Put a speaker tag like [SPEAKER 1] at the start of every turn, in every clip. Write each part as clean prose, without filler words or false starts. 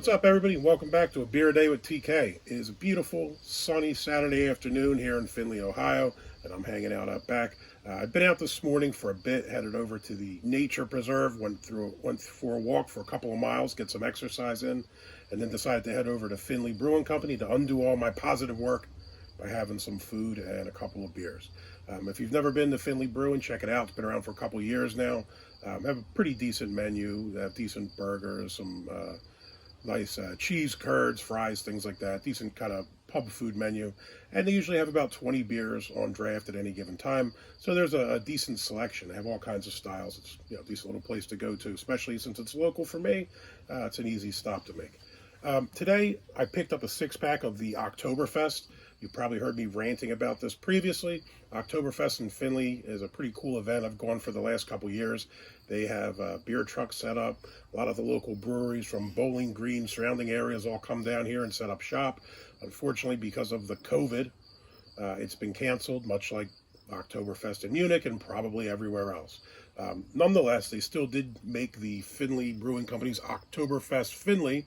[SPEAKER 1] What's up, everybody? Welcome back to A Beer a Day with TK. It is a beautiful, sunny Saturday afternoon here in Findlay, Ohio, and I'm hanging out back. I've been out this morning for a bit, headed over to the nature preserve, went for a walk for a couple of miles, get some exercise in, and then decided to head over to Findlay Brewing Company to undo all my positive work by having some food and a couple of beers. If you've never been to Findlay Brewing, check it out. It's been around for a couple of years now. Have a pretty decent menu. They have decent burgers, some nice cheese curds, fries, things like that. Decent kind of pub food menu. And they usually have about 20 beers on draft at any given time. So there's a decent selection. They have all kinds of styles. It's a decent little place to go to, especially since it's local for me. It's an easy stop to make. Today, I picked up a six-pack of the Oktoberfest. You probably heard me ranting about this previously. Oktoberfest in Findlay is a pretty cool event. I've gone for the last couple years. They have beer trucks set up. A lot of the local breweries from Bowling Green, surrounding areas all come down here and set up shop. Unfortunately, because of the COVID, it's been canceled, much like Oktoberfest in Munich and probably everywhere else. Nonetheless, they still did make the Findlay Brewing Company's Oktoberfest Findlay.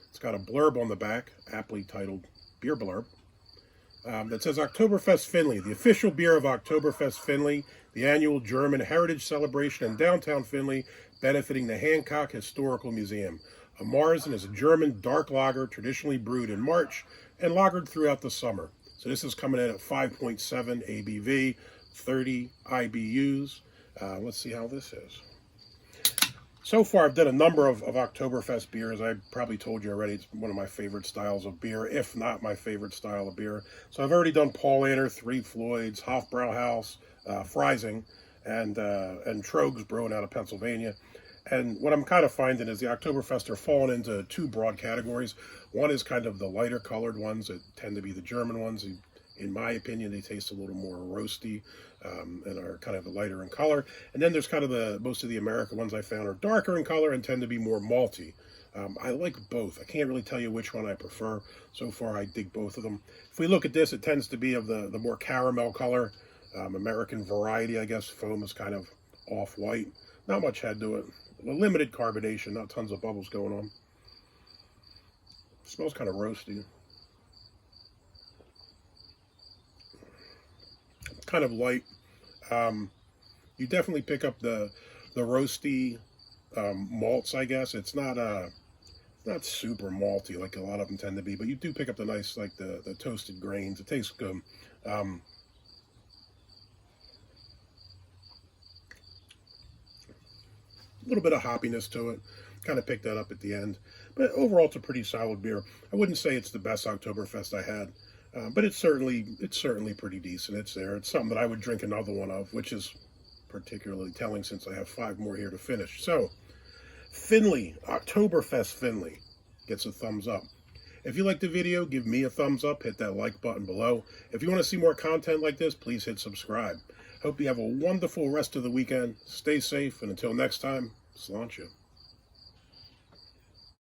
[SPEAKER 1] It's got a blurb on the back, aptly titled Beer Blurb. That says Oktoberfest Findlay, the official beer of Oktoberfest Findlay, the annual German heritage celebration in downtown Findlay, benefiting the Hancock Historical Museum. A Marzen is a German dark lager traditionally brewed in March and lagered throughout the summer. So this is coming in at 5.7 ABV, 30 IBUs. Let's see how this is. So far, I've done a number of Oktoberfest beers. I probably told you already, it's one of my favorite styles of beer, if not my favorite style of beer. So I've already done Paulaner, Three Floyds, Hofbrauhaus, Freising, and Trogs Brewing out of Pennsylvania. And what I'm kind of finding is the Oktoberfest are falling into two broad categories. One is kind of the lighter colored ones that tend to be the German ones. In my opinion, they taste a little more roasty and are kind of lighter in color. And then there's kind of most of the American ones I found are darker in color and tend to be more malty. I like both. I can't really tell you which one I prefer. So far, I dig both of them. If we look at this, it tends to be of the more caramel color. American variety, I guess. Foam is kind of off-white. Not much head to it. A limited carbonation, not tons of bubbles going on. Smells kind of roasty. Kind of light. You definitely pick up the roasty malts, I guess. It's not super malty like a lot of them tend to be, but you do pick up the nice, like the toasted grains. It tastes good. A little bit of hoppiness to it. Kind of picked that up at the end. But overall, it's a pretty solid beer. I wouldn't say it's the best Oktoberfest I had. But it's certainly pretty decent. It's there. It's something that I would drink another one of, which is particularly telling since I have 5 more here to finish. So, Findlay, Oktoberfest Findlay, gets a thumbs up. If you liked the video, give me a thumbs up. Hit that like button below. If you want to see more content like this, please hit subscribe. Hope you have a wonderful rest of the weekend. Stay safe, and until next time, sláinte.